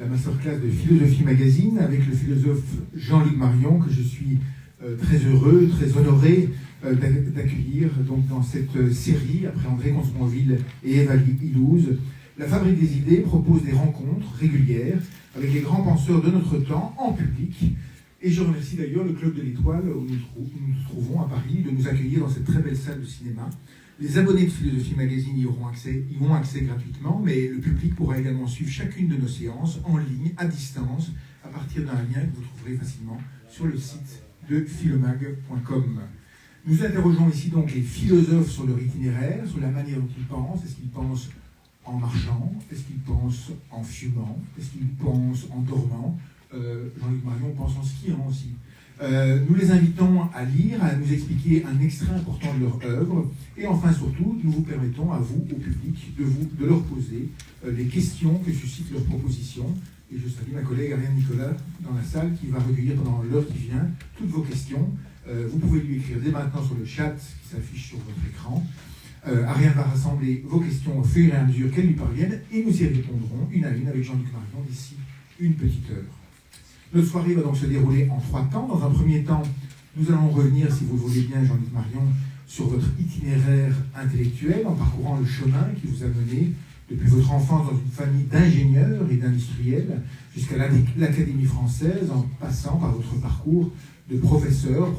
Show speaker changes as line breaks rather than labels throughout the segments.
la masterclass de Philosophie Magazine avec le philosophe Jean-Luc Marion, que je suis très heureux, très honoré d'accueillir donc dans cette série, après André Consponville et Eva Illouz. La Fabrique des idées propose des rencontres régulières avec les grands penseurs de notre temps en public. Et je remercie d'ailleurs le Club de l'Étoile où nous nous trouvons à Paris de nous accueillir dans cette très belle salle de cinéma. Les abonnés de Philosophie Magazine y ont accès gratuitement, mais le public pourra également suivre chacune de nos séances en ligne, à distance, à partir d'un lien que vous trouverez facilement sur le site de philomag.com. Nous interrogeons ici donc les philosophes sur leur itinéraire, sur la manière dont ils pensent. Est-ce qu'ils pensent en marchant? Est-ce qu'ils pensent en fumant? Est-ce qu'ils pensent en dormant? Jean-Luc Marion pense en skiant aussi. Nous les invitons à lire, à nous expliquer un extrait important de leur œuvre. Et enfin, surtout, nous vous permettons, à vous, au public, de leur poser les questions que suscitent leurs propositions. Et je salue ma collègue Ariane Nicolas dans la salle qui va recueillir pendant l'heure qui vient toutes vos questions. Vous pouvez lui écrire dès maintenant sur le chat qui s'affiche sur votre écran. Ariane va rassembler vos questions au fur et à mesure qu'elles lui parviennent et nous y répondrons une à une avec Jean-Luc Marion d'ici une petite heure. Notre soirée va donc se dérouler en 3 temps. Dans un premier temps, nous allons revenir, si vous le voulez bien, Jean-Luc Marion, sur votre itinéraire intellectuel en parcourant le chemin qui vous a mené depuis votre enfance dans une famille d'ingénieurs et d'industriels jusqu'à l'Académie française, en passant par votre parcours de professeur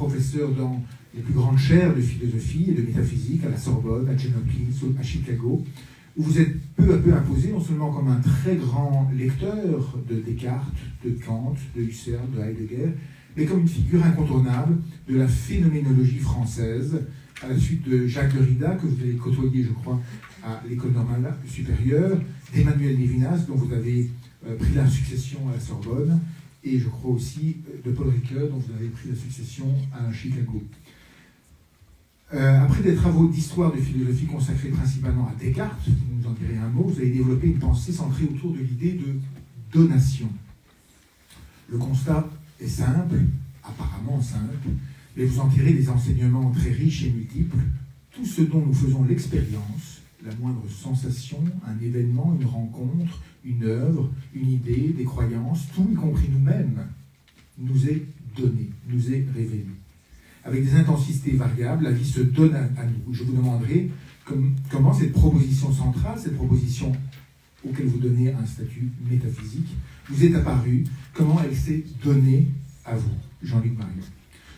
dans les plus grandes chaires de philosophie et de métaphysique à la Sorbonne, à Johns Hopkins, à Chicago, où vous êtes peu à peu imposé non seulement comme un très grand lecteur de Descartes, de Kant, de Husserl, de Heidegger, mais comme une figure incontournable de la phénoménologie française, à la suite de Jacques Derrida, que vous avez côtoyé, je crois, à l'École normale supérieure, d'Emmanuel Levinas, dont vous avez pris la succession à la Sorbonne, et je crois aussi de Paul Ricoeur, dont vous avez pris la succession à Chicago. Après des travaux d'histoire de philosophie consacrés principalement à Descartes, vous nous en direz un mot, vous avez développé une pensée centrée autour de l'idée de donation. Le constat est simple, apparemment simple, mais vous en tirez des enseignements très riches et multiples. Tout ce dont nous faisons l'expérience, la moindre sensation, un événement, une rencontre, une œuvre, une idée, des croyances, tout, y compris nous-mêmes, nous est donné, nous est révélé. Avec des intensités variables, la vie se donne à nous. Je vous demanderai comment cette proposition centrale, cette proposition auquel vous donnez un statut métaphysique, vous est apparue, comment elle s'est donnée à vous, Jean-Luc Marion.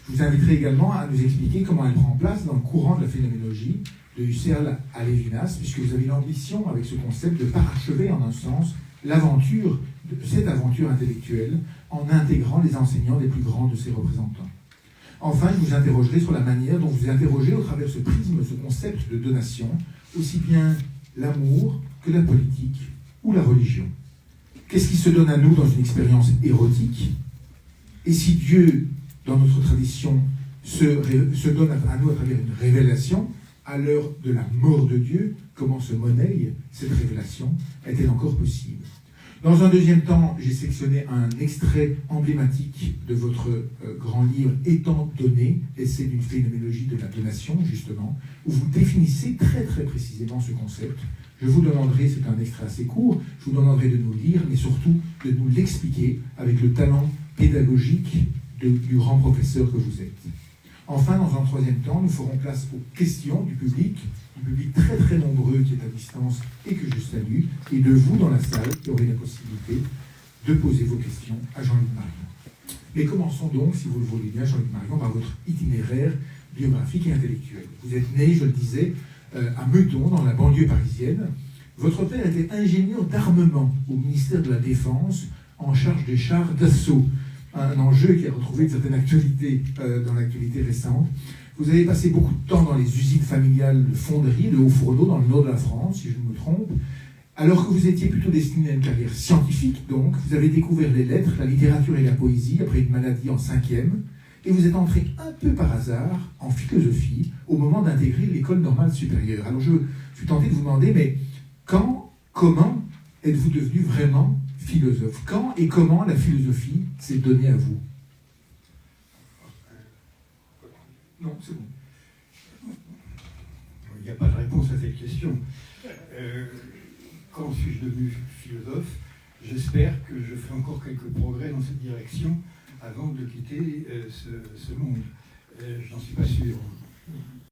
Je vous inviterai également à nous expliquer comment elle prend place dans le courant de la phénoménologie, de Husserl à Levinas, puisque vous avez l'ambition, avec ce concept, de parachever en un sens cette aventure intellectuelle en intégrant les enseignants des plus grands de ses représentants. Enfin, je vous interrogerai sur la manière dont vous interrogez au travers de ce prisme, ce concept de donation, aussi bien l'amour que la politique ou la religion. Qu'est-ce qui se donne à nous dans une expérience érotique? Et si Dieu, dans notre tradition, se donne à nous à travers une révélation, à l'heure de la mort de Dieu, comment se monnaie cette révélation? Est-elle encore possible? Dans un deuxième temps, j'ai sélectionné un extrait emblématique de votre grand livre « Étant donné », essai d'une phénoménologie de la donation, justement, où vous définissez très très précisément ce concept. Je vous demanderai, c'est un extrait assez court, je vous demanderai de nous lire, mais surtout de nous l'expliquer avec le talent pédagogique du grand professeur que vous êtes. Enfin, dans un troisième temps, nous ferons place aux questions du public très très nombreux qui est à distance et que je salue, et de vous dans la salle qui aurez la possibilité de poser vos questions à Jean-Luc Marion. Mais commençons donc, si vous le voulez bien, Jean-Luc Marion, par votre itinéraire biographique et intellectuel. Vous êtes né, je le disais, à Meudon, dans la banlieue parisienne. Votre père était ingénieur d'armement au ministère de la Défense, en charge des chars d'assaut. Un enjeu qui a retrouvé une certaine actualité dans l'actualité récente. Vous avez passé beaucoup de temps dans les usines familiales de fonderie, de Haut-Fourneau, dans le nord de la France, si je ne me trompe. Alors que vous étiez plutôt destiné à une carrière scientifique, donc, vous avez découvert les lettres, la littérature et la poésie après une maladie en 5e, et vous êtes entré un peu par hasard en philosophie au moment d'intégrer l'école normale supérieure. Alors je suis tenté de vous demander, mais comment êtes-vous devenu vraiment philosophe? Quand et comment la philosophie s'est donnée à vous? Non, c'est bon.
Il n'y a pas de réponse à cette question. Quand suis-je devenu philosophe? j'espère que je ferai encore quelques progrès dans cette direction avant de quitter ce monde. Je n'en suis pas sûr.